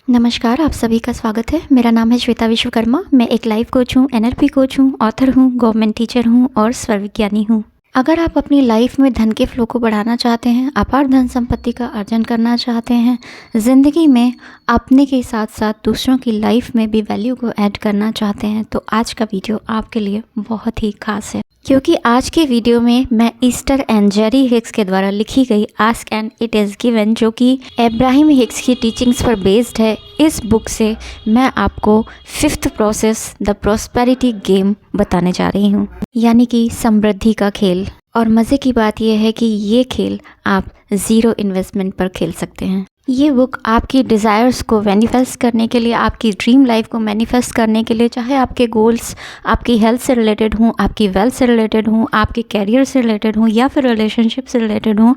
नमस्कार, आप सभी का स्वागत है। मेरा नाम है श्वेता विश्वकर्मा। मैं एक लाइफ कोच हूँ, एनएलपी कोच हूँ, ऑथर हूँ, गवर्नमेंट टीचर हूँ और स्वर विज्ञानी हूँ। अगर आप अपनी लाइफ में धन के फ्लो को बढ़ाना चाहते हैं, अपार धन संपत्ति का अर्जन करना चाहते हैं, ज़िंदगी में अपने के साथ साथ दूसरों की लाइफ में भी वैल्यू को ऐड करना चाहते हैं, तो आज का वीडियो आपके लिए बहुत ही खास है। क्योंकि आज के वीडियो में मैं ईस्टर एंड जेरी हिक्स के द्वारा लिखी गई ask and it is given, जो कि अब्राहम हिक्स की टीचिंग्स पर बेस्ड है, इस बुक से मैं आपको fifth process the prosperity game बताने जा रही हूँ, यानी कि समृद्धि का खेल। और मज़े की बात यह है कि ये खेल आप ज़ीरो इन्वेस्टमेंट पर खेल सकते हैं। ये बुक आपकी डिज़ायर्स को मैनिफेस्ट करने के लिए, आपकी ड्रीम लाइफ को मैनिफेस्ट करने के लिए, चाहे आपके गोल्स आपकी हेल्थ से रिलेटेड हों, आपकी वेल्थ से रिलेटेड हों, आपके कैरियर से रिलेटेड हों या फिर रिलेशनशिप से रिलेटेड हों,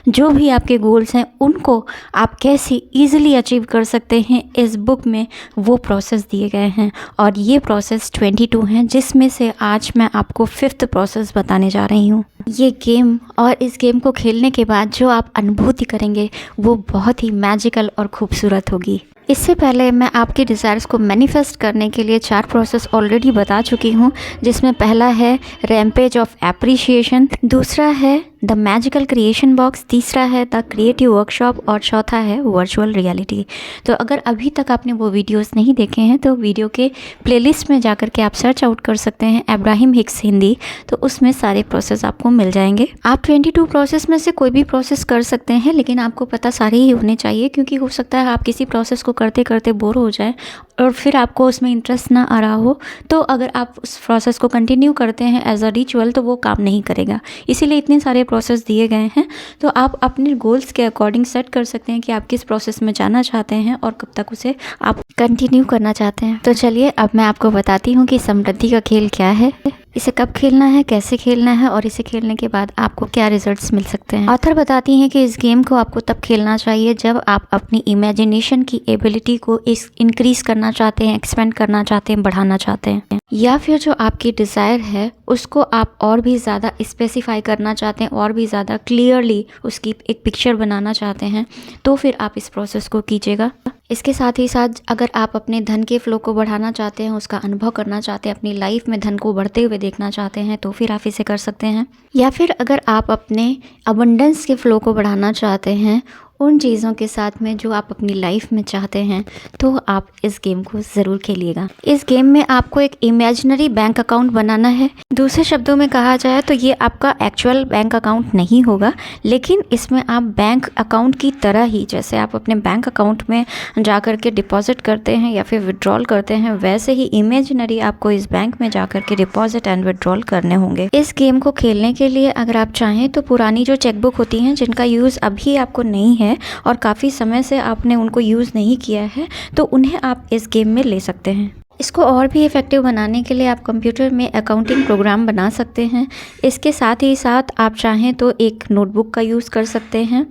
जो भी आपके गोल्स हैं उनको आप कैसे ईजिली अचीव कर सकते हैं, इस बुक में वो प्रोसेस दिए गए हैं। और ये प्रोसेस 22 हैं, जिसमें से आज मैं आपको फिफ्थ प्रोसेस बताने जा रही हूँ। ये गेम और इस गेम को खेलने के बाद जो आप अनुभूति करेंगे वो बहुत ही मैजिकल और खूबसूरत होगी। इससे पहले मैं आपके डिज़ायर्स को मैनिफेस्ट करने के लिए 4 प्रोसेस ऑलरेडी बता चुकी हूँ, जिसमें पहला है रैम्पेज ऑफ एप्रिशिएशन, दूसरा है द मैजिकल क्रिएशन बॉक्स, तीसरा है द क्रिएटिव वर्कशॉप और चौथा है वर्चुअल रियलिटी। तो अगर अभी तक आपने वो वीडियोस नहीं देखे हैं तो वीडियो के प्लेलिस्ट में जाकर के आप सर्च आउट कर सकते हैं अब्राहम हिक्स हिंदी, तो उसमें सारे प्रोसेस आपको मिल जाएंगे। आप 22 प्रोसेस में से कोई भी प्रोसेस कर सकते हैं, लेकिन आपको पता सारे ही होने चाहिए, क्योंकि हो सकता है आप किसी प्रोसेस को करते करते बोर हो जाए और फिर आपको उसमें इंटरेस्ट ना आ रहा हो। तो अगर आप उस प्रोसेस को कंटिन्यू करते हैं एज अ रिचुअल तो वो काम नहीं करेगा। इसीलिए इतने सारे प्रोसेस दिए गए हैं, तो आप अपने गोल्स के अकॉर्डिंग सेट कर सकते हैं कि आप किस प्रोसेस में जाना चाहते हैं और कब तक उसे आप कंटिन्यू करना चाहते हैं। तो चलिए अब मैं आपको बताती हूँ कि समृद्धि का खेल क्या है, इसे कब खेलना है, कैसे खेलना है और इसे खेलने के बाद आपको क्या रिजल्ट्स मिल सकते हैं। ऑथर बताती हैं कि इस गेम को आपको तब खेलना चाहिए जब आप अपनी इमेजिनेशन की एबिलिटी को इंक्रीज करना चाहते हैं, एक्सपेंड करना चाहते हैं, बढ़ाना चाहते हैं, या फिर जो आपकी डिज़ायर है उसको आप और भी ज़्यादा स्पेसिफाई करना चाहते हैं, और भी ज़्यादा क्लियरली उसकी एक पिक्चर बनाना चाहते हैं, तो फिर आप इस प्रोसेस को कीजिएगा। इसके साथ ही साथ अगर आप अपने धन के फ्लो को बढ़ाना चाहते हैं, उसका अनुभव करना चाहते हैं, अपनी लाइफ में धन को बढ़ते हुए देखना चाहते हैं, तो फिर आप इसे कर सकते हैं। या फिर अगर आप अपने अबंडेंस के फ्लो को बढ़ाना चाहते हैं, उन चीज़ों के साथ में जो आप अपनी लाइफ में चाहते हैं, तो आप इस गेम को ज़रूर खेलिएगा। इस गेम में आपको एक इमेजिनरी बैंक अकाउंट बनाना है। दूसरे शब्दों में कहा जाए तो ये आपका एक्चुअल बैंक अकाउंट नहीं होगा, लेकिन इसमें आप बैंक अकाउंट की तरह ही, जैसे आप अपने बैंक अकाउंट में जा कर के डिपॉजिट करते हैं या फिर विड्रॉल करते हैं, वैसे ही इमेजिनरी आपको इस बैंक में जा कर के डिपॉजिट एंड विड्रॉल करने होंगे। इस गेम को खेलने के लिए अगर आप चाहें तो पुरानी जो चेकबुक होती हैं, जिनका यूज़ अभी आपको नहीं है और काफ़ी समय से आपने उनको यूज़ नहीं किया है, तो उन्हें आप इस गेम में ले सकते हैं। इसको और भी इफ़ेक्टिव बनाने के लिए आप कंप्यूटर में अकाउंटिंग प्रोग्राम बना सकते हैं। इसके साथ ही साथ आप चाहें तो एक नोटबुक का यूज़ कर सकते हैं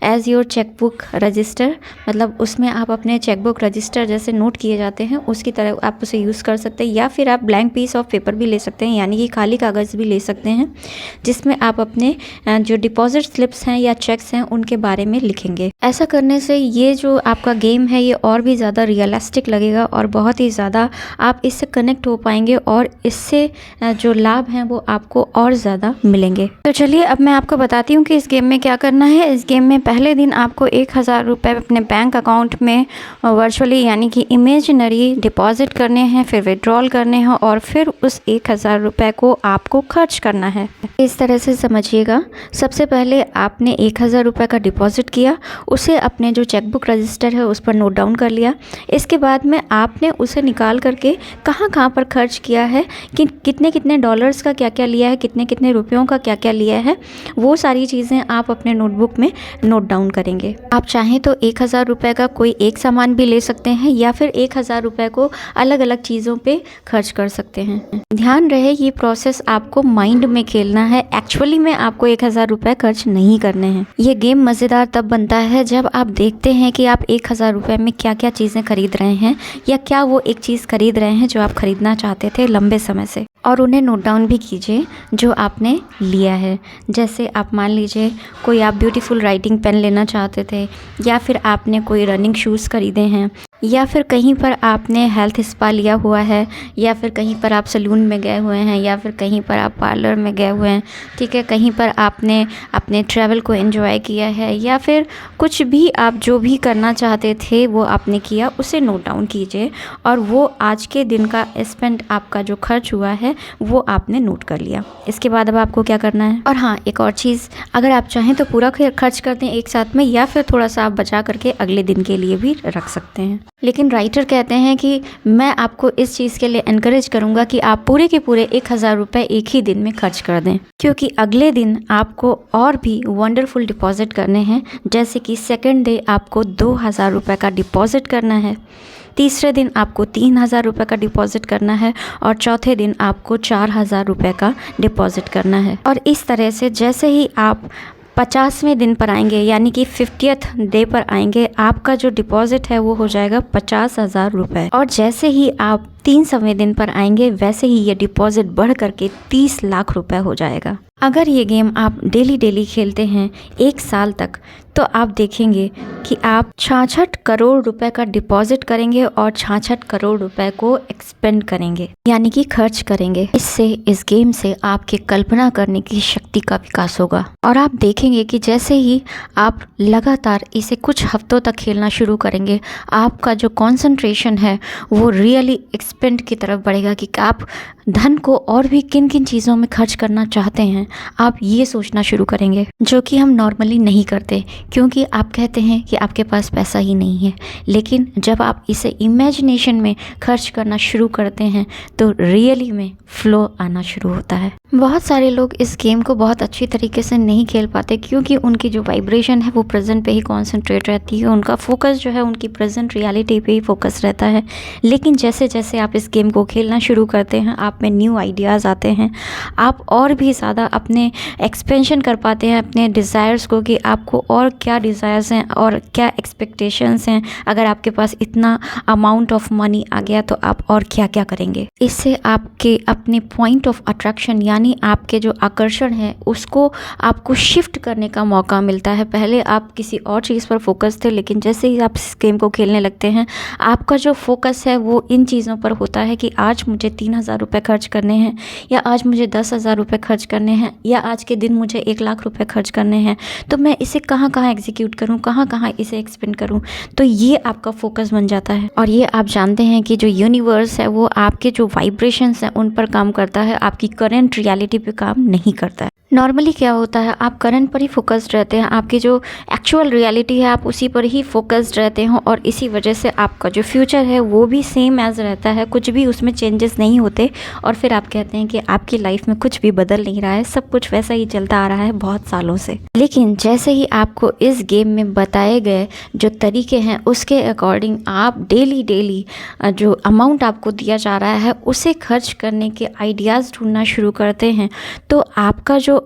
एज़ योर चेकबुक रजिस्टर, मतलब उसमें आप अपने चेकबुक रजिस्टर जैसे नोट किए जाते हैं उसकी तरह आप उसे यूज़ कर सकते हैं। या फिर आप ब्लैंक पीस ऑफ पेपर भी ले सकते हैं, यानी कि खाली कागज़ भी ले सकते हैं, जिसमें आप अपने जो डिपॉजिट स्लिप्स हैं या चेक्स हैं उनके बारे में लिखेंगे। ऐसा करने से ये जो आपका गेम है ये और भी ज़्यादा रियलिस्टिक लगेगा और बहुत ही ज़्यादा आप इससे कनेक्ट हो पाएंगे और इससे जो लाभ हैं वो आपको और ज़्यादा मिलेंगे। तो चलिए अब मैं आपको बताती हूँ कि इस गेम में क्या करना है। इस गेम में पहले दिन आपको 1000 रुपये अपने बैंक अकाउंट में वर्चुअली यानी कि इमेजिनरी डिपॉजिट करने हैं, फिर विड्रॉल करने हैं और फिर उस 1000 रुपये को आपको खर्च करना है। इस तरह से समझिएगा, सबसे पहले आपने 1000 रुपये का डिपॉजिट किया, उसे अपने जो चेकबुक रजिस्टर है उस पर नोट डाउन कर लिया। इसके बाद में आपने उसे निकाल करके कहाँ कहाँ पर खर्च किया है, कि कितने कितने डॉलर्स का क्या क्या लिया है, कितने कितने रुपयों का क्या क्या लिया है, वो सारी चीज़ें आप अपने नोटबुक में नोट डाउन करेंगे। आप चाहें तो 1000 रुपये का कोई एक सामान भी ले सकते हैं या फिर 1000 रुपये को अलग अलग चीज़ों पे खर्च कर सकते हैं। ध्यान रहे ये प्रोसेस आपको माइंड में खेलना है, एक्चुअली में आपको 1000 रुपये खर्च नहीं करने हैं। ये गेम मज़ेदार तब बनता है जब आप देखते हैं कि आप 1000 रुपये में क्या क्या चीज़ें खरीद रहे हैं, या क्या वो एक चीज़ खरीद रहे हैं जो आप खरीदना चाहते थे लंबे समय से, और उन्हें नोट डाउन भी कीजिए जो आपने लिया है। जैसे आप मान लीजिए कोई आप ब्यूटीफुल राइटिंग पेन लेना चाहते थे, या फिर आपने कोई रनिंग शूज़ खरीदे हैं, या फिर कहीं पर आपने हेल्थ स्पा लिया हुआ है, या फिर कहीं पर आप सैलून में गए हुए हैं, या फिर कहीं पर आप पार्लर में गए हुए हैं, ठीक है, कहीं पर आपने अपने ट्रैवल को एंजॉय किया है, या फिर कुछ भी आप जो भी करना चाहते थे वो आपने किया, उसे नोट डाउन कीजिए और वो आज के दिन का स्पेंड आपका जो खर्च हुआ है वो आपने नोट कर लिया। इसके बाद अब आपको क्या करना है, और हाँ एक और चीज़, अगर आप चाहें तो पूरा खर्च कर दें एक साथ में, या फिर थोड़ा सा आप बचा करके अगले दिन के लिए भी रख सकते हैं। लेकिन राइटर कहते हैं कि मैं आपको इस चीज़ के लिए इनकरेज करूँगा कि आप पूरे के पूरे 1000 रुपये एक ही दिन में खर्च कर दें, क्योंकि अगले दिन आपको और भी वंडरफुल डिपॉजिट करने हैं। जैसे कि सेकंड डे आपको 2000 रुपये का डिपॉजिट करना है, तीसरे दिन आपको 3000 रुपये का डिपॉजिट करना है, और चौथे दिन आपको 4000 रुपये का डिपॉजिट करना है। और इस तरह से जैसे ही आप 50वें दिन पर आएंगे, यानी कि 50th डे पर आएंगे, आपका जो डिपॉजिट है वो हो जाएगा 50,000 रुपये। और जैसे ही आप 300वें दिन पर आएंगे, वैसे ही ये डिपॉजिट बढ़ करके 30 लाख रुपए हो जाएगा। अगर ये गेम आप डेली खेलते हैं 1 साल तक, तो आप देखेंगे कि आप 66 करोड़ रुपए का डिपॉजिट करेंगे और 66 करोड़ रुपए को एक्सपेंड करेंगे, यानी कि खर्च करेंगे। इससे, इस गेम से आपके कल्पना करने की शक्ति का विकास होगा, और आप देखेंगे कि जैसे ही आप लगातार इसे कुछ हफ्तों तक खेलना शुरू करेंगे, आपका जो कंसंट्रेशन है वो रियली एक्सपेंड की तरफ बढ़ेगा कि आप धन को और भी किन किन चीज़ों में खर्च करना चाहते हैं। आप ये सोचना शुरू करेंगे, जो कि हम नॉर्मली नहीं करते, क्योंकि आप कहते हैं कि आपके पास पैसा ही नहीं है। लेकिन जब आप इसे इमेजिनेशन में खर्च करना शुरू करते हैं तो रियली में फ्लो आना शुरू होता है। बहुत सारे लोग इस गेम को बहुत अच्छी तरीके से नहीं खेल पाते, क्योंकि उनकी जो वाइब्रेशन है वो प्रेजेंट पे ही कॉन्सेंट्रेट रहती है, उनका फोकस जो है उनकी प्रेजेंट रियलिटी पे ही फोकस रहता है। लेकिन जैसे जैसे आप इस गेम को खेलना शुरू करते हैं, आप में न्यू आइडियाज़ आते हैं, आप और भी ज़्यादा अपने एक्सपेंशन कर पाते हैं अपने डिज़ायर्स को, कि आपको और क्या डिज़ायर्स हैं और क्या एक्सपेक्टेशंस हैं। अगर आपके पास इतना अमाउंट ऑफ मनी आ गया तो आप और क्या क्या करेंगे। इससे आपके अपने पॉइंट ऑफ अट्रैक्शन, यानी आपके जो आकर्षण है उसको आपको शिफ्ट करने का मौका मिलता है। पहले आप किसी और चीज़ पर फोकस थे, लेकिन जैसे ही आप इस गेम को खेलने लगते हैं, आपका जो फोकस है वो इन चीज़ों पर होता है कि आज मुझे 3000 रुपये खर्च करने हैं, या आज मुझे 10,000 रुपये खर्च करने हैं, या आज के दिन मुझे 1 लाख रुपये खर्च करने हैं। तो मैं इसे कहाँ कहाँ एग्जीक्यूट करूँ, कहाँ कहाँ इसे एक्सपेंड करूँ। तो ये आपका फोकस बन जाता है। और ये आप जानते हैं कि जो यूनिवर्स है वो आपके जो वाइब्रेशंस हैं उन पर काम करता है, आपकी करंट रियलिटी पे काम नहीं करता है। नॉर्मली क्या होता है, आप करंट पर ही फोकस्ड रहते हैं, आपकी जो एक्चुअल रियलिटी है आप उसी पर ही फोकस्ड रहते हैं, और इसी वजह से आपका जो फ्यूचर है वो भी सेम एज रहता है, कुछ भी उसमें चेंजेस नहीं होते। और फिर आप कहते हैं कि आपकी लाइफ में कुछ भी बदल नहीं रहा है, सब कुछ वैसा ही चलता आ रहा है बहुत सालों से। लेकिन जैसे ही आपको इस गेम में बताए गए जो तरीके हैं उसके अकॉर्डिंग आप डेली जो अमाउंट आपको दिया जा रहा है उसे खर्च करने के आइडियाज़ ढूंढना शुरू करते हैं, तो आपका जो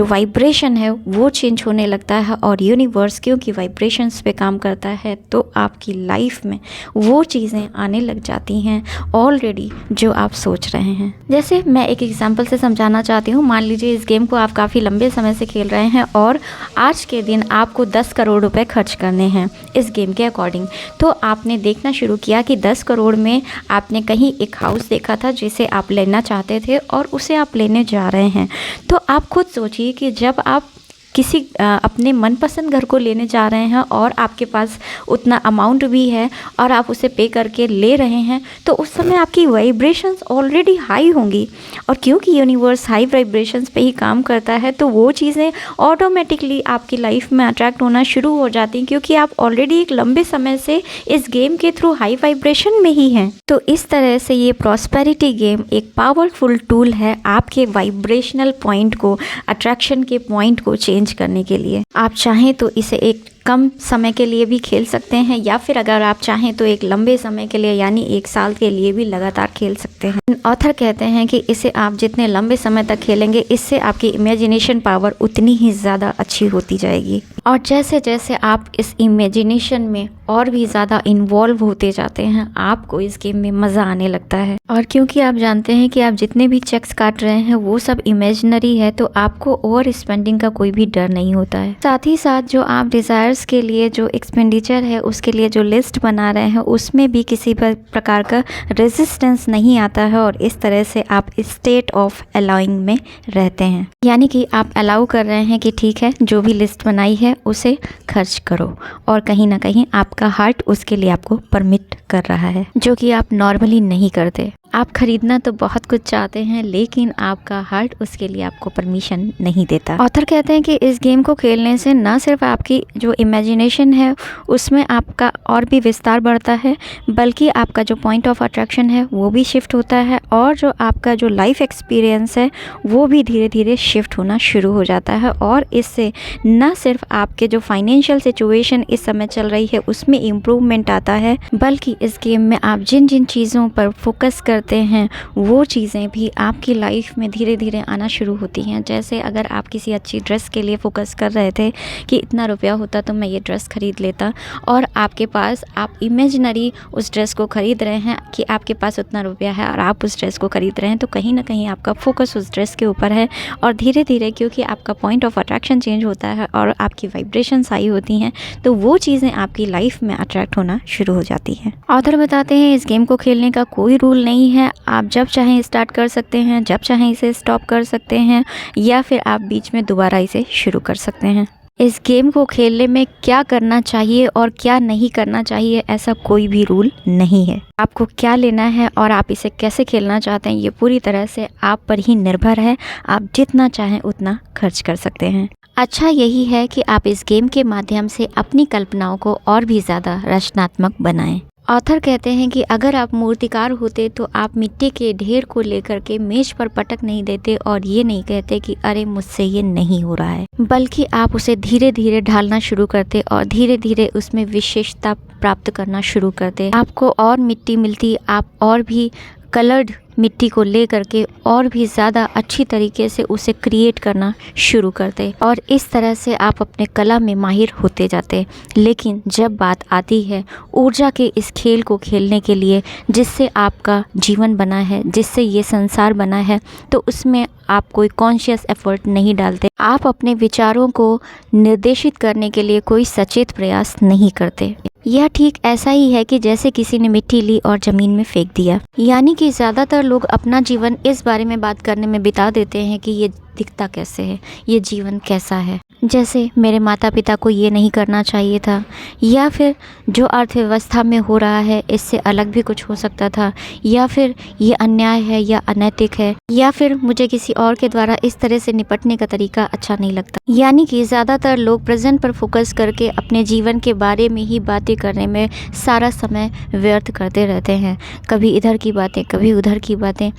वाइब्रेशन है वो चेंज होने लगता है। और यूनिवर्स क्योंकि वाइब्रेशंस पे काम करता है, तो आपकी लाइफ में वो चीज़ें आने लग जाती हैं ऑलरेडी जो आप सोच रहे हैं। जैसे मैं एक एग्जांपल से समझाना चाहती हूँ। मान लीजिए इस गेम को आप काफ़ी लंबे समय से खेल रहे हैं और आज के दिन आपको 10 करोड़ रुपए खर्च करने हैं इस गेम के अकॉर्डिंग। तो आपने देखना शुरू किया कि 10 करोड़ में आपने कहीं एक हाउस देखा था जिसे आप लेना चाहते थे, और उसे आप लेने जा रहे हैं। तो आप खुद सोचिए कि जब आप किसी अपने मनपसंद घर को लेने जा रहे हैं और आपके पास उतना अमाउंट भी है और आप उसे पे करके ले रहे हैं, तो उस समय आपकी वाइब्रेशंस ऑलरेडी हाई होंगी। और क्योंकि यूनिवर्स हाई वाइब्रेशंस पे ही काम करता है, तो वो चीज़ें ऑटोमेटिकली आपकी लाइफ में अट्रैक्ट होना शुरू हो जाती हैं, क्योंकि आप ऑलरेडी एक लंबे समय से इस गेम के थ्रू हाई वाइब्रेशन में ही हैं। तो इस तरह से ये प्रॉस्पेरिटी गेम एक पावरफुल टूल है आपके वाइब्रेशनल पॉइंट को, अट्रैक्शन के पॉइंट को चेंज करने के लिए। आप चाहें तो इसे एक कम समय के लिए भी खेल सकते हैं, या फिर अगर आप चाहें तो एक लंबे समय के लिए यानी 1 साल के लिए भी लगातार खेल सकते हैं। ऑथर कहते हैं कि इसे आप जितने लंबे समय तक खेलेंगे, इससे आपकी इमेजिनेशन पावर उतनी ही ज़्यादा अच्छी होती जाएगी। और जैसे जैसे आप इस इमेजिनेशन में और भी ज़्यादा इन्वॉल्व होते जाते हैं, आपको इस गेम में मज़ा आने लगता है। और क्योंकि आप जानते हैं कि आप जितने भी चेक्स काट रहे हैं वो सब इमेजिनरी है, तो आपको ओवर स्पेंडिंग का कोई भी डर नहीं होता है। साथ ही साथ जो आप डिज़ायर्स के लिए जो एक्सपेंडिचर है, उसके लिए जो लिस्ट बना रहे हैं, उसमें भी किसी प्रकार का रेजिस्टेंस नहीं आता है और इस तरह से आप स्टेट ऑफ अलाउइंग में रहते हैं। यानी कि आप अलाउ कर रहे हैं कि ठीक है, जो भी लिस्ट बनाई है उसे खर्च करो, और कहीं ना कहीं आपका हार्ट उसके लिए आपको परमिट कर रहा है, जो कि आप नॉर्मली नहीं करते। आप खरीदना तो बहुत कुछ चाहते हैं, लेकिन आपका हार्ट उसके लिए आपको परमिशन नहीं देता। ऑथर कहते हैं कि इस गेम को खेलने से ना सिर्फ आपकी जो इमेजिनेशन है उसमें आपका और भी विस्तार बढ़ता है, बल्कि आपका जो पॉइंट ऑफ अट्रैक्शन है वो भी शिफ्ट होता है, और जो आपका जो लाइफ एक्सपीरियंस है वो भी धीरे धीरे शिफ्ट होना शुरू हो जाता है। और इससे ना सिर्फ आपके जो फाइनेंशियल सिचुएशन इस समय चल रही है उसमें इम्प्रूवमेंट आता है, बल्कि इस गेम में आप जिन जिन चीज़ों पर फोकस करते हैं वो चीज़ें भी आपकी लाइफ में धीरे धीरे आना शुरू होती हैं। जैसे अगर आप किसी अच्छी ड्रेस के लिए फोकस कर रहे थे कि इतना रुपया होता तो मैं ये ड्रेस खरीद लेता, और आपके पास आप इमेजिनरी उस ड्रेस को खरीद रहे हैं कि आपके पास उतना रुपया है और आप उस ड्रेस को खरीद रहे हैं, तो कहीं ना कहीं आपका फोकस उस ड्रेस के ऊपर है। और धीरे धीरे क्योंकि आपका पॉइंट ऑफ अट्रैक्शन चेंज होता है और आपकी वाइब्रेशंस हाई होती हैं, तो वो चीज़ें आपकी लाइफ में अट्रैक्ट होना शुरू हो जाती हैं। ऑथर बताते हैं इस गेम को खेलने का कोई रूल नहीं है, आप जब चाहें स्टार्ट कर सकते हैं, जब चाहें इसे स्टॉप कर सकते हैं, या फिर आप बीच में दोबारा इसे शुरू कर सकते हैं। इस गेम को खेलने में क्या करना चाहिए और क्या नहीं करना चाहिए, ऐसा कोई भी रूल नहीं है। आपको क्या लेना है और आप इसे कैसे खेलना चाहते हैं, ये पूरी तरह से आप पर ही निर्भर है। आप जितना चाहें उतना खर्च कर सकते हैं। अच्छा यही है कि आप इस गेम के माध्यम से अपनी कल्पनाओं को और भी ज़्यादा रचनात्मक बनाएं। ऑथर कहते हैं कि अगर आप मूर्तिकार होते तो आप मिट्टी के ढेर को लेकर के मेज पर पटक नहीं देते और ये नहीं कहते कि अरे मुझसे ये नहीं हो रहा है, बल्कि आप उसे धीरे धीरे ढालना शुरू करते और धीरे धीरे उसमें विशेषता प्राप्त करना शुरू करते। आपको और मिट्टी मिलती, आप और भी कलर्ड मिट्टी को ले करके और भी ज़्यादा अच्छी तरीके से उसे क्रिएट करना शुरू करते, और इस तरह से आप अपने कला में माहिर होते जाते। लेकिन जब बात आती है ऊर्जा के इस खेल को खेलने के लिए, जिससे आपका जीवन बना है, जिससे ये संसार बना है, तो उसमें आप कोई कॉन्शियस एफर्ट नहीं डालते। आप अपने विचारों को निर्देशित करने के लिए कोई सचेत प्रयास नहीं करते। यह ठीक ऐसा ही है कि जैसे किसी ने मिट्टी ली और ज़मीन में फेंक दिया। यानी कि ज़्यादातर लोग अपना जीवन इस बारे में बात करने में बिता देते हैं कि ये दिखता कैसे है, ये जीवन कैसा है। जैसे मेरे माता पिता को ये नहीं करना चाहिए था, या फिर जो अर्थव्यवस्था में हो रहा है इससे अलग भी कुछ हो सकता था, या फिर ये अन्याय है या अनैतिक है, या फिर मुझे किसी और के द्वारा इस तरह से निपटने का तरीका अच्छा नहीं लगता। यानी कि ज़्यादातर लोग प्रेजेंट पर फोकस करके अपने जीवन के बारे में ही बातें करने में सारा समय व्यर्थ करते रहते हैं, कभी इधर की बातें कभी उधर की बातें।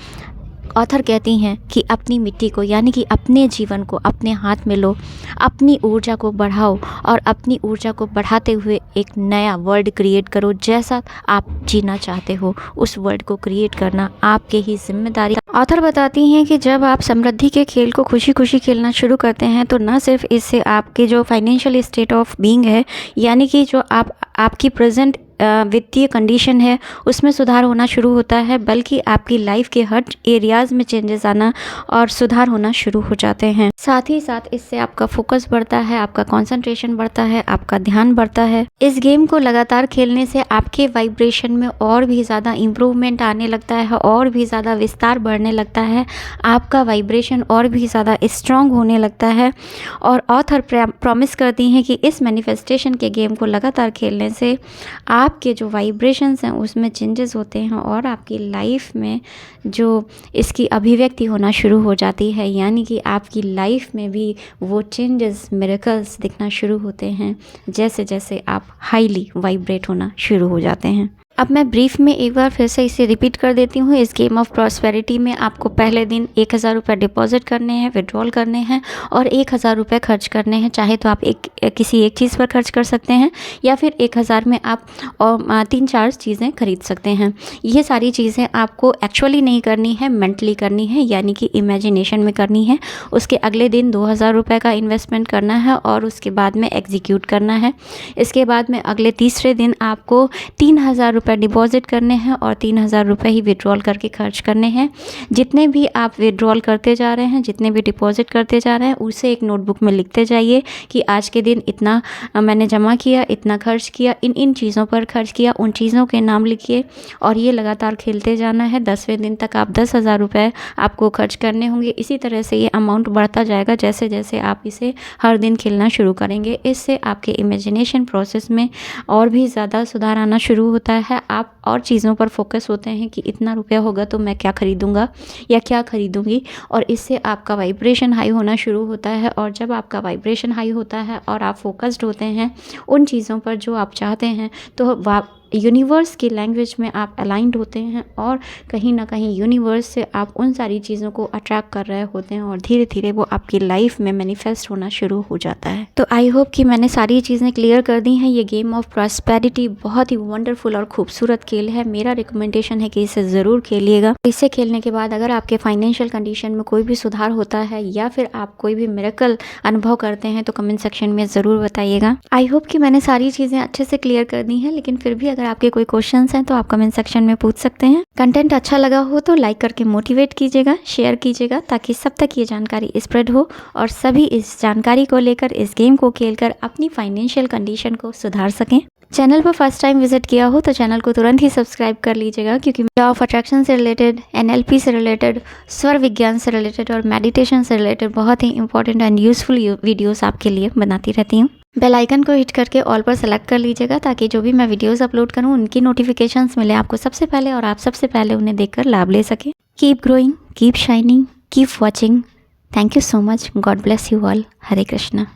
ऑथर कहती हैं कि अपनी मिट्टी को, यानी कि अपने जीवन को अपने हाथ में लो, अपनी ऊर्जा को बढ़ाओ और अपनी ऊर्जा को बढ़ाते हुए एक नया वर्ल्ड क्रिएट करो। जैसा आप जीना चाहते हो उस वर्ल्ड को क्रिएट करना आपके ही जिम्मेदारी। ऑथर बताती हैं कि जब आप समृद्धि के खेल को खुशी खुशी खेलना शुरू करते हैं तो न सिर्फ इससे आपके जो फाइनेंशियल स्टेट ऑफ बीइंग है, यानी कि जो आपकी प्रेजेंट वित्तीय कंडीशन है उसमें सुधार होना शुरू होता है, बल्कि आपकी लाइफ के हर एरियाज़ में चेंजेस आना और सुधार होना शुरू हो जाते हैं। साथ ही साथ इससे आपका फोकस बढ़ता है, आपका कंसंट्रेशन बढ़ता है, आपका ध्यान बढ़ता है। इस गेम को लगातार खेलने से आपके वाइब्रेशन में और भी ज़्यादा इम्प्रूवमेंट आने लगता है, और भी ज़्यादा विस्तार बढ़ने लगता है, आपका वाइब्रेशन और भी ज़्यादा स्ट्रॉन्ग होने लगता है। और ऑथर प्रॉमिस करती हैं कि इस मैनिफेस्टेशन के गेम को लगातार खेलने से आपके जो वाइब्रेशंस हैं उसमें चेंजेस होते हैं और आपकी लाइफ में जो इसकी अभिव्यक्ति होना शुरू हो जाती है, यानी कि आपकी लाइफ में भी वो चेंजेस, मिरेकल्स दिखना शुरू होते हैं जैसे जैसे आप हाईली वाइब्रेट होना शुरू हो जाते हैं। अब मैं ब्रीफ में एक बार फिर से इसे रिपीट कर देती हूँ। इस गेम ऑफ प्रॉस्पेरिटी में आपको पहले दिन 1000 रुपये डिपॉजिट करने हैं, विड्रॉल करने हैं और 1000 रुपये खर्च करने हैं। चाहे तो आप किसी एक चीज़ पर खर्च कर सकते हैं, या फिर 1000 में आप 3-4 चीज़ें खरीद सकते हैं। ये सारी चीज़ें आपको एक्चुअली नहीं करनी है, मेंटली करनी है, यानी कि इमेजिनेशन में करनी है। उसके अगले दिन 2000 रुपये का इन्वेस्टमेंट करना है और उसके बाद में एग्जीक्यूट करना है। इसके बाद में अगले तीसरे दिन आपको 3000 रुपये रुपये डिपॉजिट करने हैं और 3000 रुपये ही विड्रॉल करके खर्च करने हैं। जितने भी आप विड्रॉल करते जा रहे हैं, जितने भी डिपॉजिट करते जा रहे हैं, उसे एक नोटबुक में लिखते जाइए कि आज के दिन इतना मैंने जमा किया, इतना खर्च किया, इन चीज़ों पर खर्च किया, उन चीज़ों के नाम लिखिए और ये लगातार खेलते जाना है। 10वें दिन तक आप 10,000 रुपये आपको खर्च करने होंगे। इसी तरह से ये अमाउंट बढ़ता जाएगा जैसे जैसे आप इसे हर दिन खेलना शुरू करेंगे। इससे आपके इमेजिनेशन प्रोसेस में और भी ज़्यादा सुधार आना शुरू होता है। आप और चीज़ों पर फोकस होते हैं कि इतना रुपया होगा तो मैं क्या खरीदूंगा या क्या खरीदूंगी, और इससे आपका वाइब्रेशन हाई होना शुरू होता है। और जब आपका वाइब्रेशन हाई होता है और आप फोकस्ड होते हैं उन चीज़ों पर जो आप चाहते हैं, तो यूनिवर्स की लैंग्वेज में आप अलाइंड होते हैं और कहीं ना कहीं यूनिवर्स से आप उन सारी चीज़ों को अट्रैक्ट कर रहे होते हैं और धीरे धीरे वो आपकी लाइफ में मैनिफेस्ट होना शुरू हो जाता है। तो आई होप कि मैंने सारी चीज़ें क्लियर कर दी हैं। ये गेम ऑफ प्रॉस्पेरिटी बहुत ही वंडरफुल और खूबसूरत खेल है। मेरा रिकमेंडेशन है कि इसे ज़रूर खेलिएगा। इसे खेलने के बाद अगर आपके फाइनेंशियल कंडीशन में कोई भी सुधार होता है या फिर आप कोई भी मिरेकल अनुभव करते हैं तो कमेंट सेक्शन में ज़रूर बताइएगा। आई होप कि मैंने सारी चीज़ें अच्छे से क्लियर कर दी हैं, लेकिन फिर भी अगर आपके कोई क्वेश्चंस हैं तो आप कमेंट सेक्शन में पूछ सकते हैं। कंटेंट अच्छा लगा हो तो लाइक करके मोटिवेट कीजिएगा, शेयर कीजिएगा ताकि सब तक ये जानकारी स्प्रेड हो और सभी इस जानकारी को लेकर, इस गेम को खेलकर अपनी फाइनेंशियल कंडीशन को सुधार सकें। चैनल पर फर्स्ट टाइम विजिट किया हो तो चैनल को तुरंत ही सब्सक्राइब कर लीजिएगा, क्योंकि लॉ ऑफ अट्रैक्शन से रिलेटेड, NLP से रिलेटेड, स्वर विज्ञान से रिलेटेड और मेडिटेशन से रिलेटेड बहुत ही इंपॉर्टेंट एंड यूजफुल वीडियोस आपके लिए बनाती रहती हूँ। बेल आइकन को हिट करके ऑल पर सेलेक्ट कर लीजिएगा ताकि जो भी मैं वीडियोस अपलोड करूँ उनकी नोटिफिकेशंस मिले आपको सबसे पहले और आप सबसे पहले उन्हें देखकर लाभ ले सकें। Keep growing, keep shining, keep watching. Thank you so much. God bless you all. Hare Krishna.